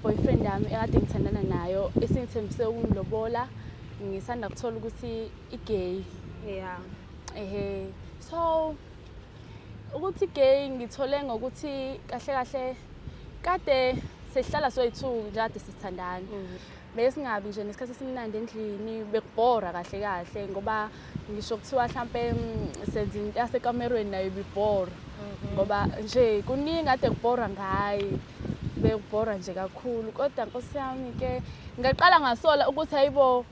boyfriend yami ekade ngithandana nayo esingithembise ukungilobola ngisanda kuthola ukuthi igay. Yeah. So ukuthi gay ngithole ngokuthi kahle kade sihlala soyi2 nje kade sithandana. Bese singabi nje nesikhathi esimnandi endlini bekubhora kahle ngoba ngisho kuthiwa mhlambe senze into yasekamerweni nayo ibibhora ngoba nje kuningi kade kubhora ngayi bekubhora nje kakhulu kodwa Nkosi yami ke ngaqala ngasola ukuthi hayibo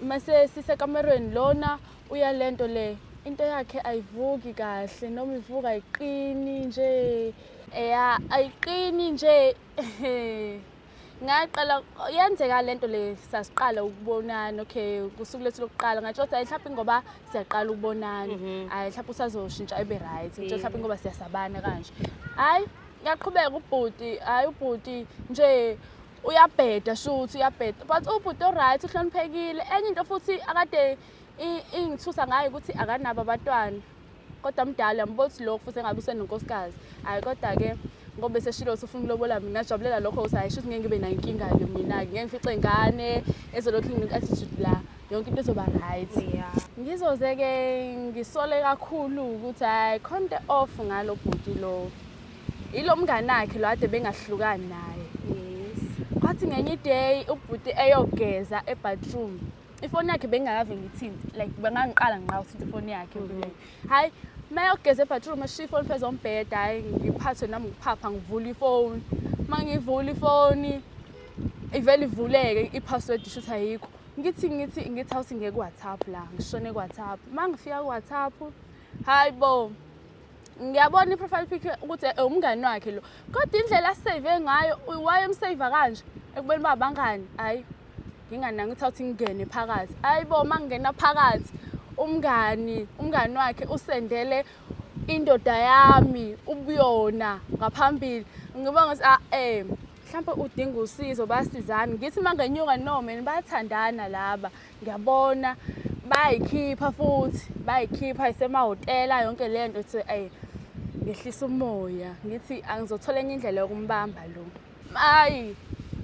mase sisekamerweni lona uyalento le into yakhe ayivuki kahle noma ivuka ayiqini nje ayiqini nje ngaqala yenzeka lento le sasiqala ukubonana kusuku lethu lokuqala ngathi mhlawumbe ngoba siyaqala ukubonana mhlawumbe usazoshintsha ibe right mhlawumbe ngoba siyasabana kanje ngiyaqhubeka ubhuti nje uyabheda shuthi uyabheda but ubhuti oright uhloniphekile enye into futhi akade ingithusa ngayo ukuthi akanabo abantwana kodwa mdala yambothi lokho futhi engabe usenonkosikazi kodwa ke ngoba seshilo ufuna ukulobola mina jabulela lokho usayisho ukuthi ngeke ngibe nayo inkinga ke mina ngeke ngifice ingane ezolokhu ngi-attitude la yonke into izoba right. Ngizoze ke ngisole kakhulu ukuthi khonto off ngalo bhuti lo ilo mngane wakhe lo ade bengahlukani naye. Kwathi ngenye day ubhuti eyogeza ebathroom ifoni yakhe bengakaze ngithinta like bengangiqala nqa uthinta ifoni yakhe hayi mayogeza ebathroom ashiya ifoni phezulu ombheda hayi ngiphathwe nami ngiphapha ngivula ifoni mangivula ifoni ivele ivuleke ipassword isho ukuthi ayikho ngithi awuthi ngeke WhatsApp la ngishone ku WhatsApp mangifika ku WhatsApp hayibo ngiyabona iprofile picture ukuthi umngane wakhe lo kodwa indlela save ngayo wayemsave kanje ekubeni babangani ngingananga ukuthi awuthi ngingene phakathi hayibo mangena phakathi umngani wakhe usendele indoda yami ubuyona ngaphambili ngibonga ukuthi mhlawumbe udinga usizo basizana ngithi mangenyuka noma bayathandana laba ngiyabona bayikhipha isemahhotela yonke le nto ukuthi ngehlisa umoya ngithi angizothola enye indlela yokumbamba lo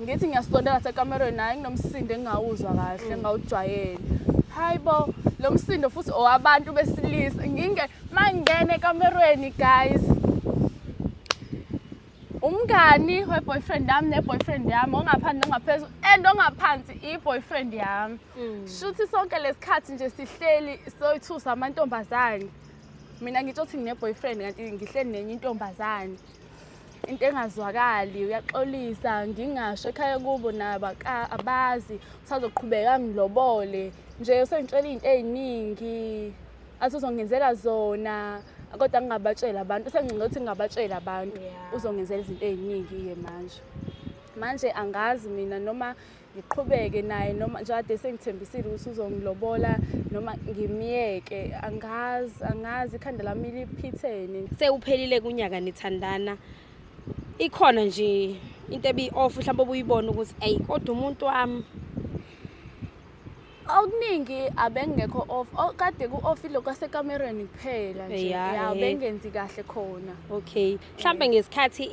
ngithi ngiyasondela sekamerweni naye nginomsindo engingawuzwa kahle engawujwayele hayibo lo msindo futhi owabantu besilisa mangingena ekamerweni guys umngani weboyfriend yami neboyfriend yami ongaphansi nongaphezulu ongaphansi iboyfriend yami shuthi sonke lesikhathi nje sihleli soyithusa amantombazane mina ngitsho ukuthi ngine-boyfriend kanti ngihleli nenye intombazane into engazwakali uyaxolisa ngingasho ekhaya kubo naba abazi usazoqhubeka ngilobole nje usengitshela izinto eziningi athi uzongenzela zona kodwa ngingabatshela abantu sengicela ukuthi ngingabatshela abantu uzongenzela izinto eziningi manje angazi mina noma ngiqhubeke naye noma nje kade sengithembisile ukuthi uzongilobola noma ngimiyeke angazi ikhanda lami liphithene sewuphelile kunyaka nithandana ikhona nje into ebi-off mhlawumbe obuyibona ukuthi kodwa umuntu wami okuningi abengekho off kade ku-off ilokhu asekamerweni kuphela nje bengenzi kahle khona mhlawumbe ngesikhathi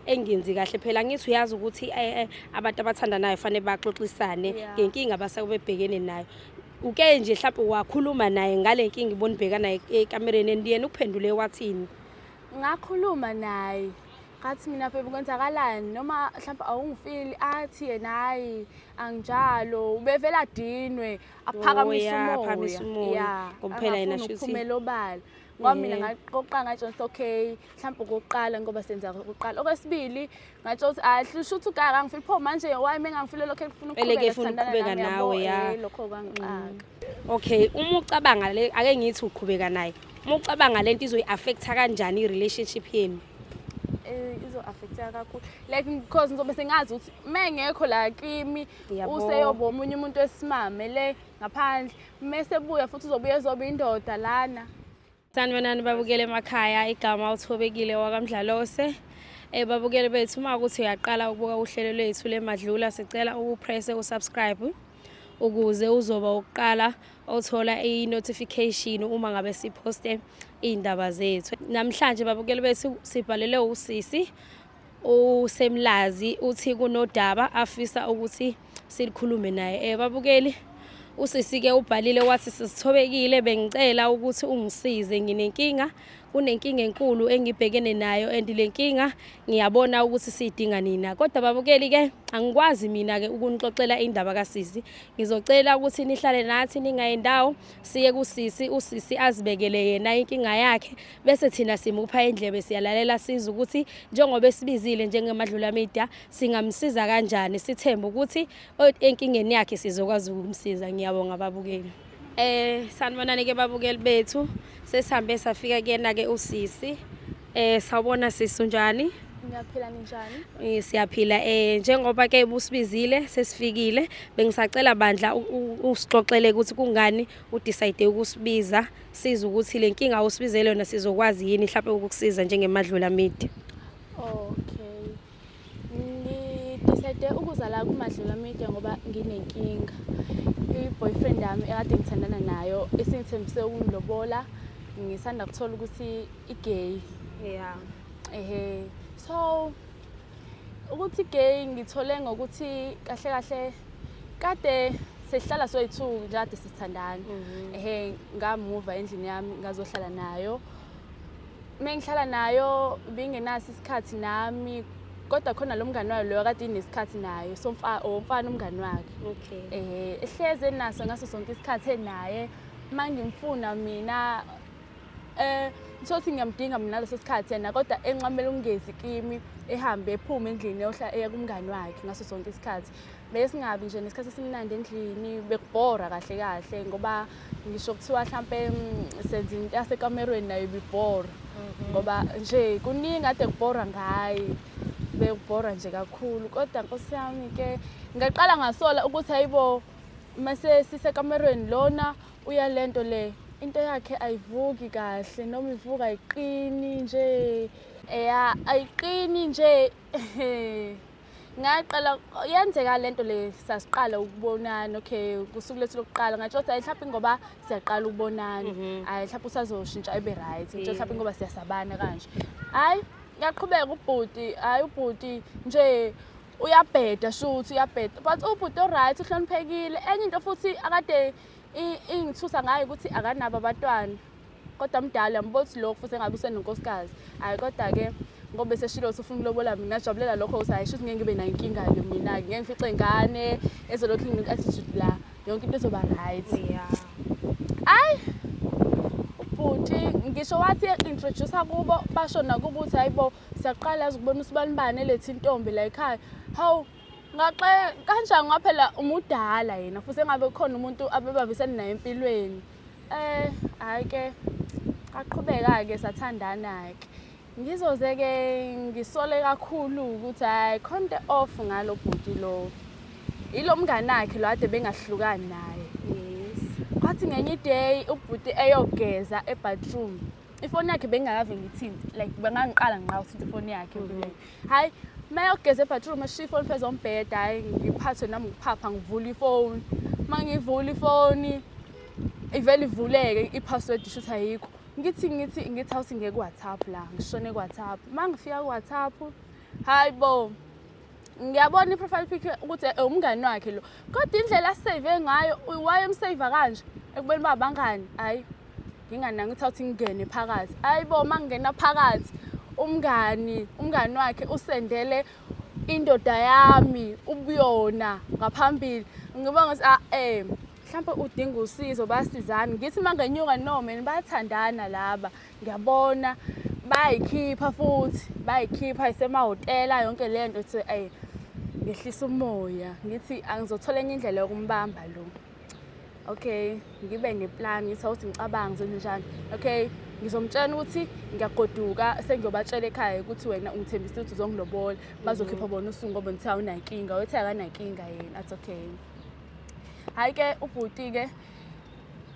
engenzi kahle phela ngithi uyazi ukuthi abantu abathandanayo fanele baxoxisane ngenkinga abasebebhekene nayo uke nje mhlawumbe wakhuluma naye ngale nkinga ibona ibheka naye ekamereni yena ukuphendule wathini ngakhuluma naye ngathi mina phela kwenzakalani noma mhlawumbe awungifili athi yena hayi anginjalo ubevela adinwe aphakamisa umoya ngokuphela yena shuthi uphumela obala ngoba mina ngaqoqa ngathi mhlawumbe okokuqala ngoba senza okokuqala okwesibili ngathi shuthi ukaka ngifile pho manje why mengangifile lokho efuna ukuqhubeka nawe lokho kangixaka uma ucabanga le ake ngithi uqhubeka naye uma ucabanga lento izoyi-affecta kanjani i-relationship yenu izo-affecta kakhulu like because ngizobe sengazi ukuthi mengekho la kimi useyoba omunye umuntu wesimame le ngaphandle mesebuya futhi uzobuya ezoba indoda lana. Sanibonani babukele emakhaya igama uthobekile wakamdlalose babukele bethu uma ukuthi uyaqala ukubuka uhlelo lwethu lemadlula sicela upresse usubscribe ukuze uzoba uqala othola i-notification uma ngabe siposte indaba zethu. Namhlanje babukeli bethu sibhalele usisi usemlazi uthi kunodaba afisa ukuthi silikhulume naye. Babukeli, usisi-ke ubhalile wathi sisithobekile, bengicela ukuthi ungisize, nginenkinga, kunenkinga enkulu engibhekene nayo and le nkinga ngiyabona ukuthi siyidinga nina. Kodwa babukeli-ke angikwazi mina-ke ukunixoxela indaba kasisi. Ngizocela ukuthi nihlale nathi ningayendawo, siye kusisi, usisi azibekele yena inkinga yakhe bese thina simupha indlebe siyalalela sizwe ukuthi njengoba esibizile njengeMadlula Media singamsiza kanjani, sithemba ukuthi enkingeni yakhe sizokwazi ukumsiza. Ngiyabonga babukeli. Sanibonani-ke babukeli bethu, sesihambe safika kuyena-ke usisi. Sawubona sisi, unjani? Ngiyaphila ninjani? Siyaphila. Njengoba-ke busibizile sesifikile, bengisacela bandla usixoxele ukuthi kungani udecide ukusibiza, siza ukuthi le nkinga usibizele yona sizokwazi yini mhlawumbe ukukusiza njengeMadlula Media. Okay. Ngidecide ukuza la kuMadlula Media ngoba nginenkinga. I-boyfriend yami ekade ngithandana nayo esingithembise ukungilobola, ngisanda kuthola ukuthi i-gay. Yeah. So ukuthi gay ngithole ngokuthi kahle kahle kade sihlala soyi2 nje kade sithandana. Ngamuva endlini yami ngazohlala nayo. Mengihlala nayo bingenasi isikhathi nami, kodwa khona lo mngani wayo lo kade inesikhathi nayo, umfana umngani wakhe. Okay. Ehleze naso ngaso sonke isikhathi enaye, mangimfuna mina ngithi ngiyamdinga mina leso sikhathi yena, kodwa enqamela ukungezi kimi, ehambe ephuma endlini eya kumngani wakhe ngaso sonke isikhathi. Besingabi nje nesikhathi esimnandi endlini, bekubhora kahle kahle ngoba ngisho kuthiwa mhlambe senze into yasekamerweni nayo ibibhora ngoba nje kuningi kade kubhora ngaye, bekubhora nje kakhulu. Kodwa Nkosi yami ke ngaqala ngasola ukuthi hayibo mase sisekamerweni lona uyalento le into yakhe ayivuki kahle, noma ivuka ayiqini nje, ayiqini nje. Ngaqala yenzeka lento le sasiqala ukubonana. Okay, kusuku lethu lokuqala ngathi mhlawumbe ngoba siyaqala ukubonana, mhlawumbe usazoshintsha ebe right, mhlawumbe ngoba siyasabana kanje. Hayi ngiyaqhubeka ubhuti nje uyabheda shuthi uyabheda, but ubhuti oright, uhloniphekile. Enye into futhi akade ingithusa ngayo ukuthi akanabo abantwana, kodwa mdala mbothi lokho futhi engabe usenonkosikazi. Kodwa-ke ngoba seshilo ufuna ukulobola mina ngajabulela lokho usayi shuthi ngeke ngibe nayo inkinga-ke mina-ke ngeke ngifice ingane ezolokhu ine-attitude la, yonke into izoba right. Ubhuti ngisho wathi introduce kubo basho nakubo ukuthi hayibo siyaqala yazi ukubona usibanibani elethe intombi la ekhaya. Hawu kanjani ngaphela umudala yena futhi engabe khona umuntu abebambisene naye empilweni. Hayi-ke aqhubeka-ke sathandana-ke. Ngizoze-ke ngisole kakhulu ukuthi hayi khonto off ngalo bhuti lo. Ilo mngani wakhe lo ade bengahlukani naye. Kwathi ngenye day ubhuti eyogeza ebathroom. Ifoni yakhe bengakaze ngithinte, like bengangiqala ngiqala ukuthi ifoni yakhe empilweni. Hayi mayogeza ebathroom eshiya ifoni phezulu kombhede, hayi ngiphathwe nami ukuphapha ngivula ifoni. Mangivula ifoni ivele ivuleke i-password ishuthi ayikho. Ngithi awuthi ngeke ku-WhatsApp la, ngishone ku-WhatsApp. Mangifika ku-WhatsApp, hayibo ngiyabona i-profile picture ukuthi umngani wakhe lo, kodwa indlela asave ngayo wayemsave kanje ekubeni babangani. Hayi ngingananga ukuthi awuthi ngingene phakathi. Hayibo mangingena phakathi umngani wakhe usendele indoda yami ubuyona ngaphambili. Ngibonga ukuthi mhlawumbe udinga usizo basizana. Ngithi mangenyuka noma bayathandana laba, ngiyabona bayikhipha futhi bayikhipha isemahhotela yonke lento ethi ngehlisa umoya. Ngithi angizothola enye indlela yokumbamba lo. Okay, ngibe neplan ngithi awuthi ngicabanga zenze njani. Okay, ngizomtshela ukuthi ngiyagoduka sengiyobatshela ekhaya ukuthi wena ungithembisile ukuthi uzongilobola, bazokhipha bona usuku ngoba ngithi awunankinga, wathi akanankinga yena. Athi okay. Hayi-ke ubhuti-ke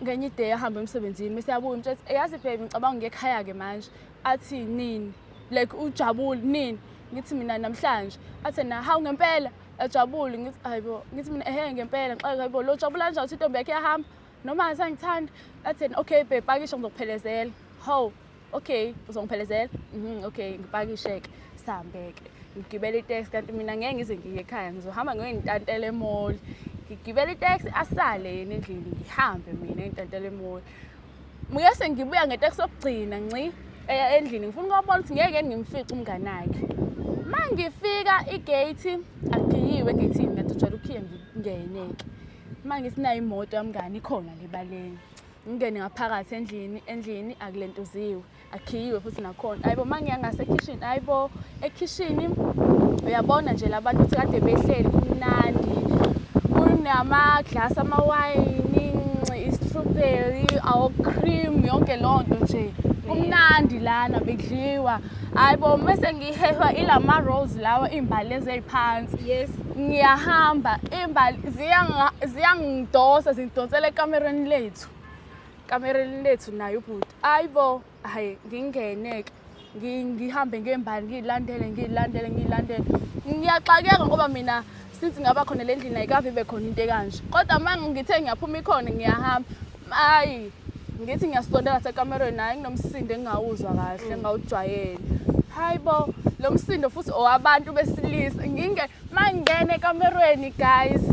ngenye day ahamba emsebenzini bese yabuya umtshela ukuthi yazi baby ngicabanga ngiye ekhaya-ke manje. Athi nini? Like ujabule nini? Ngithi mina namhlanje. Athi na hawu ngempela ajabule. Ngithi hayibo, ngithi mina ngempela ngixaka hayibo lo jabula kanjani ukuthi intombi yakhe yahamba noma asangithanda. Athi okay babe pakisha ngizokuphelezela. Hawu okay uzongiphelezela? Okay ngipakishe-ke sihambeke. ngigibela itaxi kanti mina ngeke ngize ngiye ekhaya ngizohamba ngiyintantele emall ngigibela itaxi asale yena endlini ngihambe mina ngintantele emall muyase ngibuya ngetaxi sokugcina nci endlini ngifuna ukubona ukuthi ngeke ngimfice umngane wakhe mangifika igate akiyiwe egate ngathi ujwayele ukhiya ngingeneke mangithi nayo imoto yamngane ikhona lebaleni ngingene ngaphakathi endlini akulentuziwe akhiyiwe futhi nakhona ayibo mangiya ngasekitchen ayibo ekitchen uyabona nje labantu ukuthi kade behleli kumnandi kunama glass amawayini i-strawberry awu cream yonke lonto nje kumnandi lana bekudliwa ayibo mase ngihehwa ilama rolls lawa imbali eziphansi yes ngiyahamba imbali ziyangidosa zidonsela ekamereni lethu nayo ubhuti ayibo hayi ngingeneke ngihambe ngembali ngiyilandele ngiyaxakeka ngoba mina since ngaba khona le ndlini ayikavi ibe khona into ekanje kodwa manje ngithe ngiyaphuma ikhona ngiyahamba hayi ngithi ngiyasondela sekamereni hayi nginomsindo engawuzwa kahle ngawujwayele hayibo lo msindo futhi owabantu besilisa mangingena ekamereni guys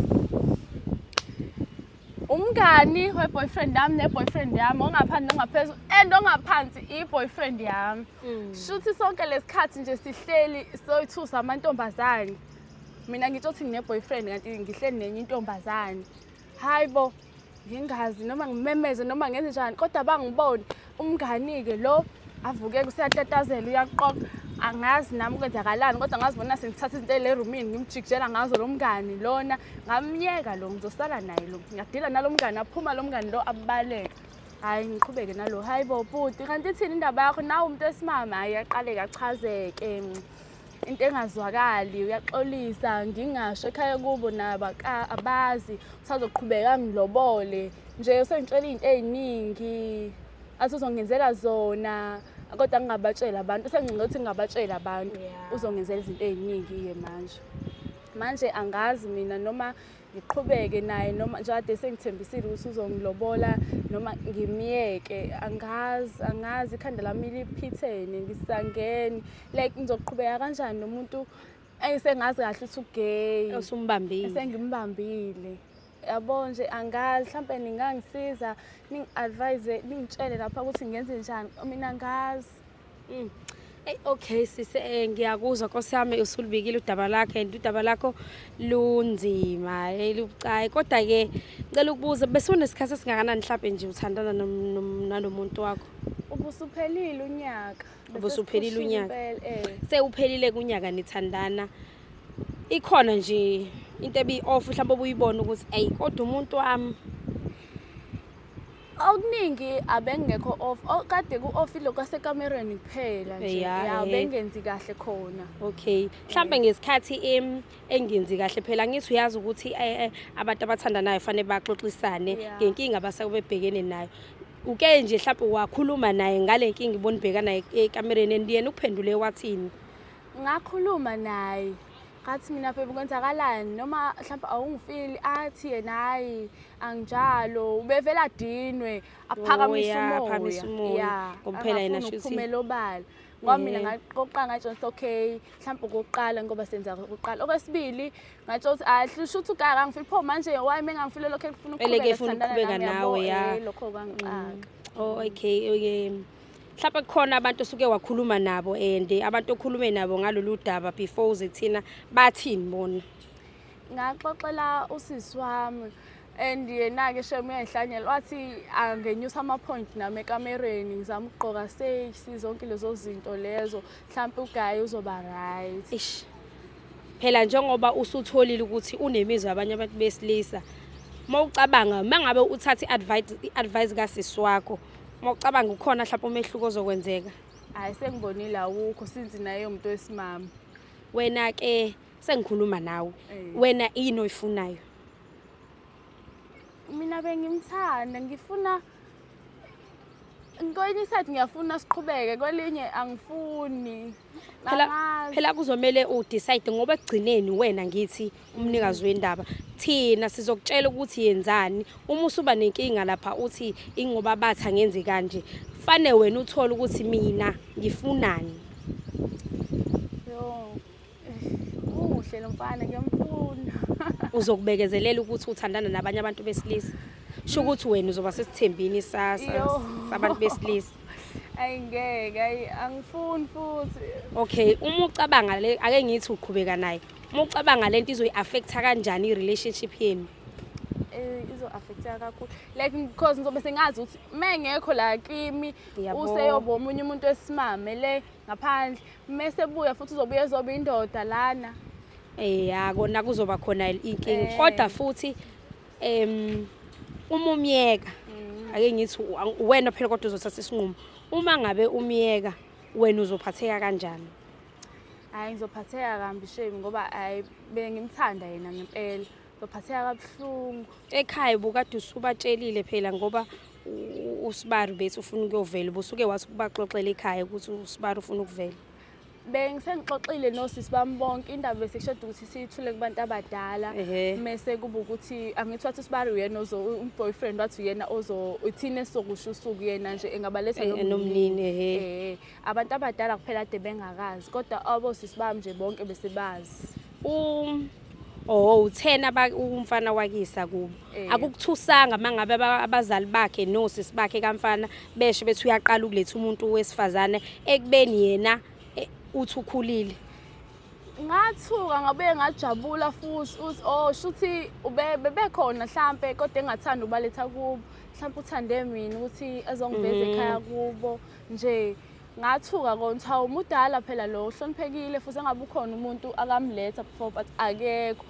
umngani weboyfriend yami neboyfriend yami ongaphansi nongaphezulu ongaphansi i-boyfriend yami shuthi sonke lesikhathi nje sihleli soyithusa amantombazane mina ngitsho ukuthi ngine-boyfriend kanti ngihleli nenye intombazane hayibo ngingazi noma ngimemeze noma ngenze njani kodwa bangibone umngani-ke lo avuke kusiyatatazela uyaqoqa angazi nami kwenzakalani kodwa ngazibona sengithatha izinto elerumini ngimjikijela ngazo lo mngani lona ngamyeka lo ngizosala naye lo ngiyadila nalo mngani aphuma lo mngani lo abaleka hayi ngiqhubeke nalo hayibo bhuti kanti ithini indaba yakho nawe umuntu esimama hayi yaqaleka achazeke into engazwakali uyaxolisa ngingasho ekhaya kubo naba abazi usazoqhubeka ngilobole nje usengitshela izinto eziningi athi uzongenzela zona kodwa ngingabatshela abantu sengicela ukuthi ngingabatshela abantu uzongenzela izinto eziningi manje angazi mina noma ngiqhubeke naye noma nje kade sengithembisile ukuthi uzongilobola noma ngimiyeke angazi ikhanda lami liphithene ngisangeni like ngizoqhubeka kanjani nomuntu engisengazi kahle ukuthi ugay usumbambile esengimbambile yabo nje angazi mhlawumbe ningangisiza ningi-advise ningitshele lapha ukuthi ngenze njani mina angazi okay sise ngiyakuzwa Nkosi yami usulibikile udaba lakho and udaba lakho lunzima lubucayi kodwa ke ngicela ukubuza bese unesikhathi esingakanani mhlawumbe nje uthandana nalomuntu wakho ubusuphelile unyaka ubusuphelile unyaka sewuphelile kunyaka nithandana ikhona nje into ebi-off mhlawumbe obuyibona ukuthi ayi kodwa umuntu wami okuningi abengekho off kade ku-off ilo kwasekamereni kuphela nje bengenzi kahle khona okay mhlawumbe ngesikhathi engenzi kahle phela ngithi uyazi ukuthi abantu abathandanayo fanele baxoxisane ngenkinga abaseke bebhekene nayo uke nje mhlawumbe wakhuluma naye ngale nkinga ibona ibheka naye ekamereni endiyena ukuphendule wathini ngakhuluma naye ngathi mina phela kwenzakalani noma mhlawumbe awungifili athi yena hayi anginjalo ubevela adinwe aphakamisa umoya ngokuphela yena shuthi uphumela obala ngoba mina ngaqoqa ngatsho okay mhlawumbe okokuqala ngoba senza okokuqala okwesibili ngatsho ukuthi shuthi ukaka ngifile pho manje why mengangifile lokho ekufuna ukuqhubeka nawe lokho kangixaka okay mhlawumbe kukhona abantu osuke wakhuluma nabo and abantu okhulume nabo ngalolu daba before uzethina bathini bona ngaxoxela usisi wami and yena-ke shem uyayihlanyela wathi angenyusa ama-point nami ekamereni ngizama ukugqoka stage zonke lezo zinto lezo mhlawumbe ugayi uzoba right phela njengoba usutholile ukuthi unemizwa yabanye abantu besilisa mawucabanga mangabe uthatha i-advice kasisi wakho mawucabanga ukhona mhlawumbe umehluko ozokwenzeka hayi sengibonile awukho since naye umuntu wesimama wena ke sengikhuluma nawe wena yini oyifunayo mina bengimthanda ngifuna ngoyini side ngiyafuna siqhubeke kwelinye angifuni phela kuzomela udecide ngoba egcineni wena ngithi umnikazi wendaba thina sizokutshela ukuthi yenzani uma usuba nenkinga lapha uthi ingoba bathi angenzi kanje fane wena uthole ukuthi mina ngifunani muhle lo mfana ngiyamfuna. Uzokubekezelela ukuthi uthandana nabanye abantu besilisa. Sho ukuthi wena uzoba sesithembini sabantu besilisa. Ayingeke, angifuni futhi. Okay, uma ucabanga ake ngithi uqhubeka naye. Uma ucabanga lento izoyi-affecta kanjani i-relationship yenu? Izo-affecta kakhulu. Like because ngizobe sengazi ukuthi mengekho la kimi useyoba omunye umuntu wesimame le ngaphandle. Mase buya futhi uzobuya ezoba indoda lana. Kona kuzoba khona inkinga. Kodwa futhi uma umyeka ake ngithi wena phela kodwa uzothatha isinqumo. Uma ngabe umyeka wena uzophatheka kanjani? Hayi ngizophatheka kambi shame ngoba bengimthanda yena ngempela. Ngizophatheka kabuhlungu. Ekhaya bukade usubatshelile phela ngoba uSibari bethu ufuna ukuyovela bosuke wathi ukubaxoxela ekhaya ukuthi uSibari ufuna ukuvela. Bengisengixoxile nosisi bami bonke indaba besekushada ukuthi siyithule kubantu abadala mase kuba ukuthi angithi wathi uSibari uyena boyfriend wathi uyena uthina sokusho usuku yena nje engabaletha nomnini abantu abadala kuphela ade bengakazi kodwa abosisi bami nje bonke besebazi. Uthena umfana wakisa kubo. Akukuthusanga mangabe abazali bakhe nosisi bakhe kamfana besho bethi uyaqala ukuletha umuntu wesifazane ekubeni yena uthukhulile. Ngathuka ngabe ngajabula futhi shuthi bebekhona mhlambe kodwa engathanda ubaletha kubo. Mhlambe uthande mina ukuthi azongiveza ekhaya kubo nje. Ngathuka konta umudala phela lo uhloniphekile futhi engabe ukhona umuntu akamletha before but akekho.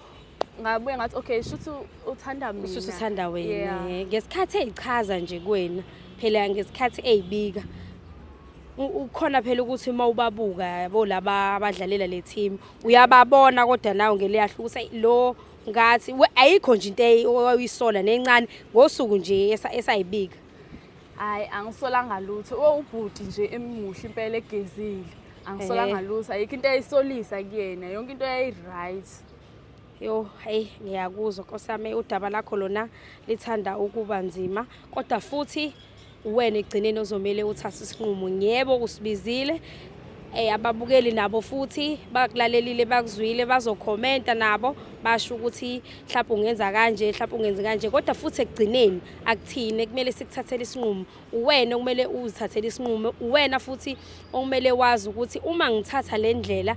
Ngabuye ngathi okay shuthi uthanda mina. Usuthanda wena. Ngesikhathi ezichaza nje kuwena phela ngesikhathi ezibika. Ukhona phela ukuthi uma ubabuka yabo laba abadlalela le team uyababona kodwa nawe ngeliyahluka lo ngathi ayikho nje into oyisola nencane ngosuku nje esayibika. Hayi angisolanga lutho ubhuti nje emuhle impela egezile angisolanga lutho ayikho into eyisolisa kuyena yonke into yayi right. Hey ngiyakuzwa nkosami udaba lakho lona lithanda ukuba nzima kodwa futhi wena egcineni ozomela uthatha isinqumo. Yebo usibizile ababukeli nabo futhi bakulalelile bakuzwile bazokhomenta nabo basho ukuthi mhlawumbe ungenza kanje mhlawumbe ungenza kanje kodwa futhi egcineni akuthini kumele sikuthathele isinqumo. Uwena kumele uzithathele isinqumo. Uwena futhi okumele wazi ukuthi uma ngithatha le ndlela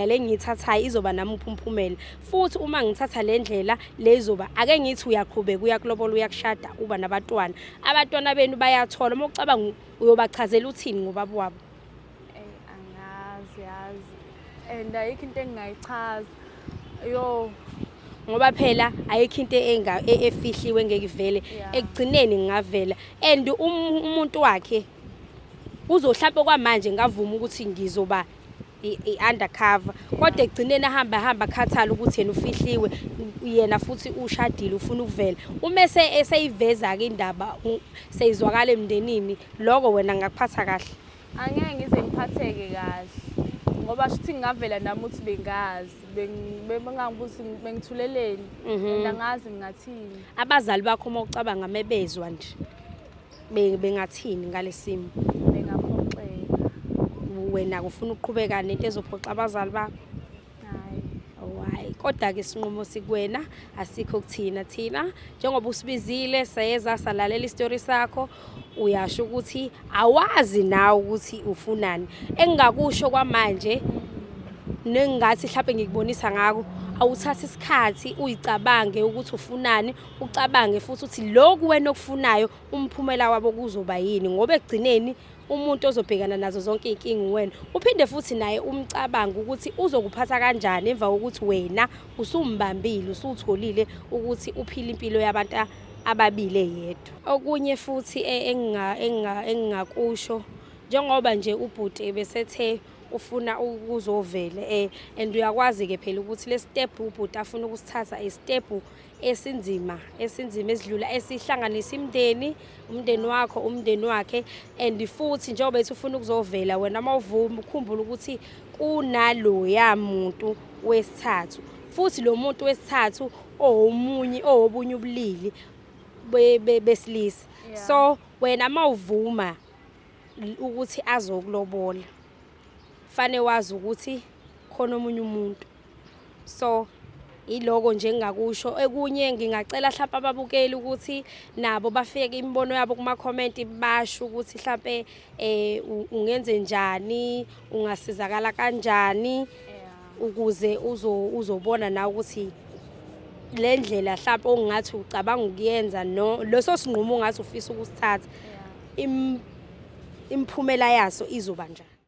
lengiyithathayo izoba nami umphumela futhi uma ngithatha le ndlela lezoba ake ngithi uyaqhubeka uyakulobola uyakushada uba nabantwana abantwana benu bayathola uma ucabanga uyobachazela uthini ngobaba wabo. And ayikho into engingayichaza ngoba phela ayikho into efihliwe ngeke ivele ekugcineni ngingavela and umuntu wakhe uzohlapha kwamanje ngavuma ukuthi ngizoba i-undercover kodwa ekugcineni ahamba khathala ukuthi yena ufihliwe yena futhi ushadile ufuna ukuvela uma eseyiveza ke indaba seyizwakala emndenini lokho wena ngakuphatha kahle. Angeke ngize ngiphatheke kahle ngoba shithi ngavela nami uthi bengazi bengangibuzi bengithuleleni nangazi ngingathini. Abazali bakho uma ucabanga mebezwa nje bengathini ngalesimo? Bengaphoxeka. Wena ufuna ukuqhubeka nento ezophoxa abazali bakho? Hayi kodwa ke isinqumo sikuwena asikho kuthina thina njengoba usibizile sayeza salalela istory sakho uyasho ukuthi awazi nawe ukuthi ufunani engakusho kwamanje nengathi mhlawumbe ngikubonisa ngako awuthatha isikhathi uyicabange ukuthi ufunani ucabange futhi uthi lokhu wena okufunayo umphumela wabo kuzoba yini ngoba ekugcineni umuntu ozobhekana nazo zonke inkingi wena uphinde futhi naye umcabanga ukuthi uzokuphatha kanjani emva kokuthi wena usumbambile usutholile ukuthi uphila impilo yabantu ababili yedwa. Okunye futhi engingakusho njengoba nje ubhuti besethe ufuna ukuzovela and uyakwazi ke phela ukuthi le step ubhuti afuna ukusithatha step esinzima esidlula esihlanganisa umndeni wakho umndeni wakhe and futhi njengoba ethi ufuna ukuzovela wena mawuvuma ukhumbula ukuthi kunalo yamuntu wesithathu futhi lo muntu wesithathu obunye ubulili besilisa. So wena mawuvuma ukuthi azokulobola fanele wazi ukuthi khona omunye umuntu so iloko nje engakusho. Ekunye ngingacela mhlawumbe ababukeli ukuthi nabo bafike imibono yabo kuma-comment basho ukuthi mhlawumbe ungenze njani, ungasizakala kanjani ukuze uzobona na ukuthi le ndlela mhlawumbe ongathi ucabanga ukuyenza no leso sinqumo ongathi ufisa ukusithatha imphumela yaso izoba njani.